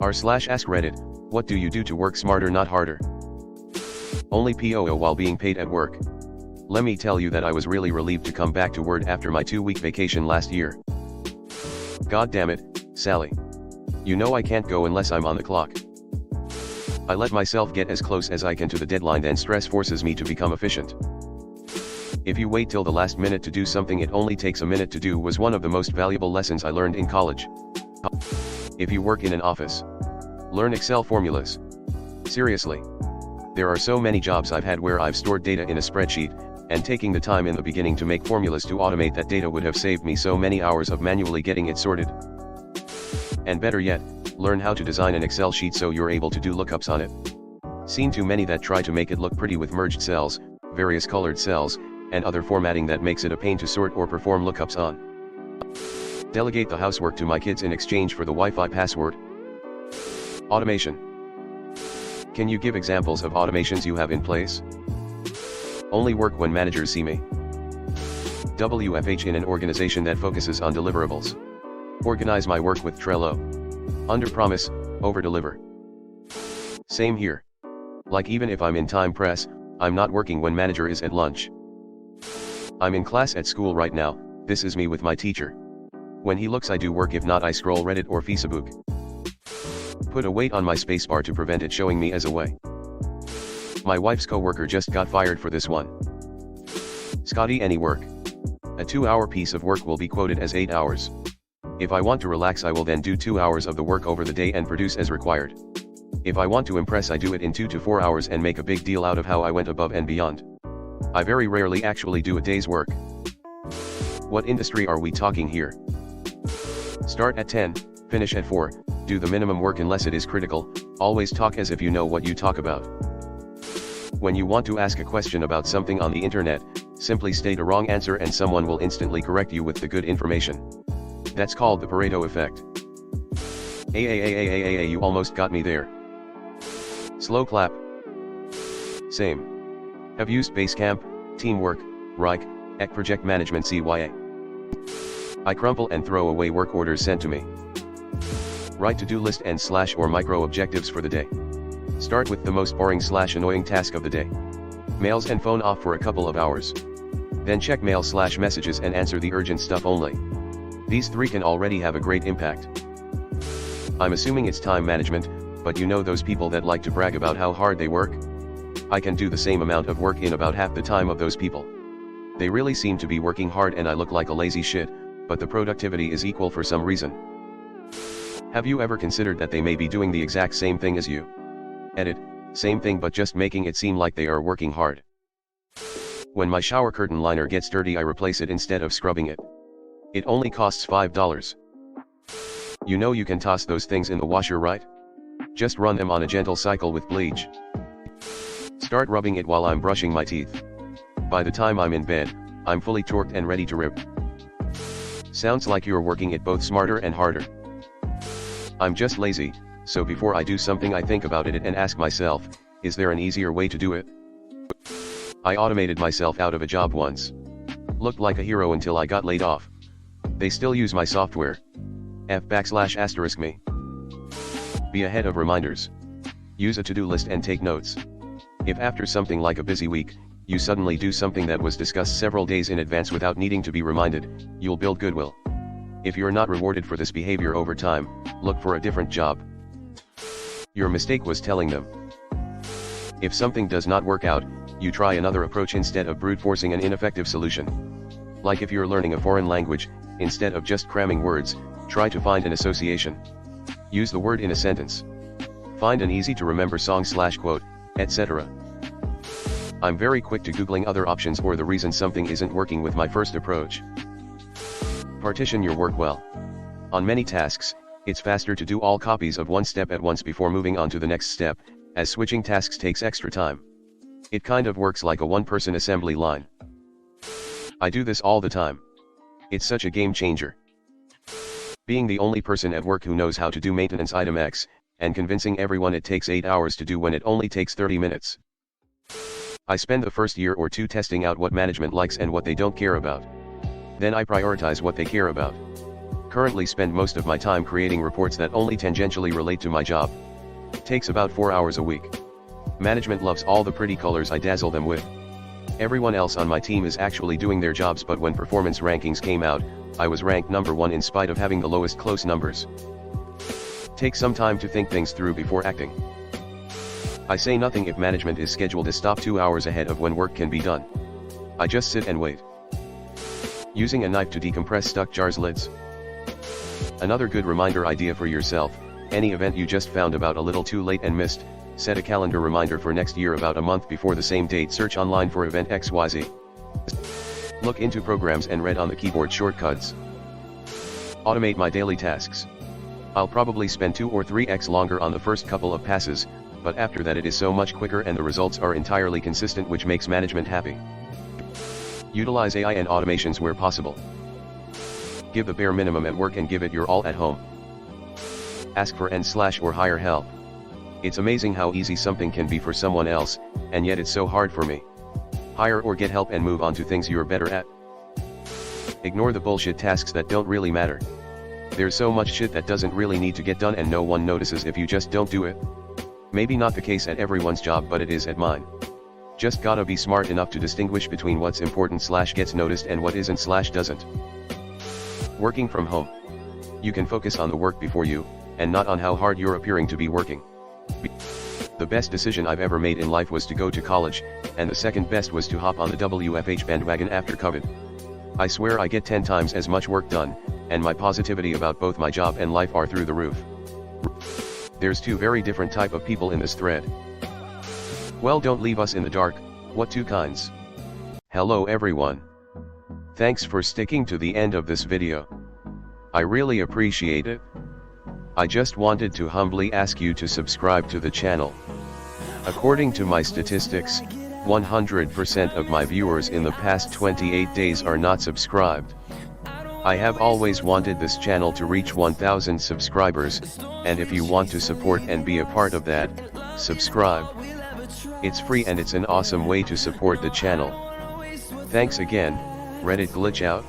r/AskReddit, what do you do to work smarter not harder? Only POO while being paid at work. Let me tell you that I was really relieved to come back to Word after my 2-week vacation last year. God damn it, Sally. You know I can't go unless I'm on the clock. I let myself get as close as I can to the deadline, then stress forces me to become efficient. If you wait till the last minute to do something it only takes a minute to do was one of the most valuable lessons I learned in college. If you work in an office, learn Excel formulas. Seriously. There are so many jobs I've had where I've stored data in a spreadsheet, and taking the time in the beginning to make formulas to automate that data would have saved me so many hours of manually getting it sorted. And better yet, learn how to design an Excel sheet so you're able to do lookups on it. Seen too many that try to make it look pretty with merged cells, various colored cells, and other formatting that makes it a pain to sort or perform lookups on. Delegate the housework to my kids in exchange for the Wi-Fi password. Automation. Can you give examples of automations you have in place? Only work when managers see me. WFH in an organization that focuses on deliverables. Organize my work with Trello. Under-promise, over-deliver. Same here. Like even if I'm in time press, I'm not working when manager is at lunch. I'm in class at school right now, this is me with my teacher. When he looks I do work, if not I scroll Reddit or Facebook. Put a weight on my spacebar to prevent it showing me as away. My wife's coworker just got fired for this one. Scotty, any work. A 2-hour piece of work will be quoted as 8 hours. If I want to relax I will then do 2 hours of the work over the day and produce as required. If I want to impress I do it in 2 to 4 hours and make a big deal out of how I went above and beyond. I very rarely actually do a day's work. What industry are we talking here? Start at 10, finish at 4, do the minimum work unless it is critical, always talk as if you know what you talk about. When you want to ask a question about something on the internet, simply state a wrong answer and someone will instantly correct you with the good information. That's called the Pareto effect. You almost got me there. Slow clap. Same. Have used Basecamp, Teamwork, Rike, Ek Project Management CYA. I crumple and throw away work orders sent to me. Write to-do list and / or micro objectives for the day. Start with the most boring / annoying task of the day. Mails and phone off for a couple of hours. Then check mail / messages and answer the urgent stuff only. These 3 can already have a great impact. I'm assuming it's time management, but you know those people that like to brag about how hard they work? I can do the same amount of work in about half the time of those people. They really seem to be working hard and I look like a lazy shit, but the productivity is equal for some reason. Have you ever considered that they may be doing the exact same thing as you? Edit, same thing but just making it seem like they are working hard. When my shower curtain liner gets dirty I replace it instead of scrubbing it. It only costs $5. You know you can toss those things in the washer, right? Just run them on a gentle cycle with bleach. Start rubbing it while I'm brushing my teeth. By the time I'm in bed, I'm fully torqued and ready to rip. Sounds like you're working it both smarter and harder. I'm just lazy, so before I do something I think about it and ask myself, is there an easier way to do it? I automated myself out of a job once. Looked like a hero until I got laid off. They still use my software. F\*me. Be ahead of reminders. Use a to-do list and take notes. If after something like a busy week, you suddenly do something that was discussed several days in advance without needing to be reminded, you'll build goodwill. If you're not rewarded for this behavior over time, look for a different job. Your mistake was telling them. If something does not work out, you try another approach instead of brute forcing an ineffective solution. Like if you're learning a foreign language, instead of just cramming words, try to find an association. Use the word in a sentence. Find an easy to remember song / quote, etc. I'm very quick to Googling other options or the reason something isn't working with my first approach. Partition your work well. On many tasks, it's faster to do all copies of one step at once before moving on to the next step, as switching tasks takes extra time. It kind of works like a one-person assembly line. I do this all the time. It's such a game changer. Being the only person at work who knows how to do maintenance item X, and convincing everyone it takes 8 hours to do when it only takes 30 minutes. I spend the first year or 2 testing out what management likes and what they don't care about. Then I prioritize what they care about. currently spend most of my time creating reports that only tangentially relate to my job. Takes about 4 hours a week. Management loves all the pretty colors I dazzle them with. Everyone else on my team is actually doing their jobs, but when performance rankings came out, I was ranked number 1 in spite of having the lowest close numbers. Take some time to think things through before acting. I say nothing if management is scheduled to stop 2 hours ahead of when work can be done. I just sit and wait. Using a knife to decompress stuck jars' lids. Another good reminder idea for yourself: any event you just found about a little too late and missed, set a calendar reminder for next year about a month before the same date. Search online for event XYZ. Look into programs and read on the keyboard shortcuts. Automate my daily tasks. I'll probably spend 2 or 3x longer on the first couple of passes, but after that it is so much quicker and the results are entirely consistent, which makes management happy. Utilize AI and automations where possible. Give the bare minimum at work and give it your all at home. Ask for or hire help. It's amazing how easy something can be for someone else, and yet it's so hard for me. Hire or get help and move on to things you're better at. Ignore the bullshit tasks that don't really matter. There's so much shit that doesn't really need to get done and no one notices if you just don't do it. Maybe not the case at everyone's job, but it is at mine. Just gotta be smart enough to distinguish between what's important / gets noticed and what isn't / doesn't. Working from home. You can focus on the work before you, and not on how hard you're appearing to be working. The best decision I've ever made in life was to go to college, and the second best was to hop on the WFH bandwagon after COVID. I swear I get 10 times as much work done, and my positivity about both my job and life are through the roof. There's 2 very different type of people in this thread. Well, don't leave us in the dark. What 2 kinds? Hello everyone. Thanks for sticking to the end of this video. I really appreciate it. I just wanted to humbly ask you to subscribe to the channel. According to my statistics, 100% of my viewers in the past 28 days are not subscribed. I have always wanted this channel to reach 1,000 subscribers, and if you want to support and be a part of that, subscribe. It's free and it's an awesome way to support the channel. Thanks again. Reddit glitch out.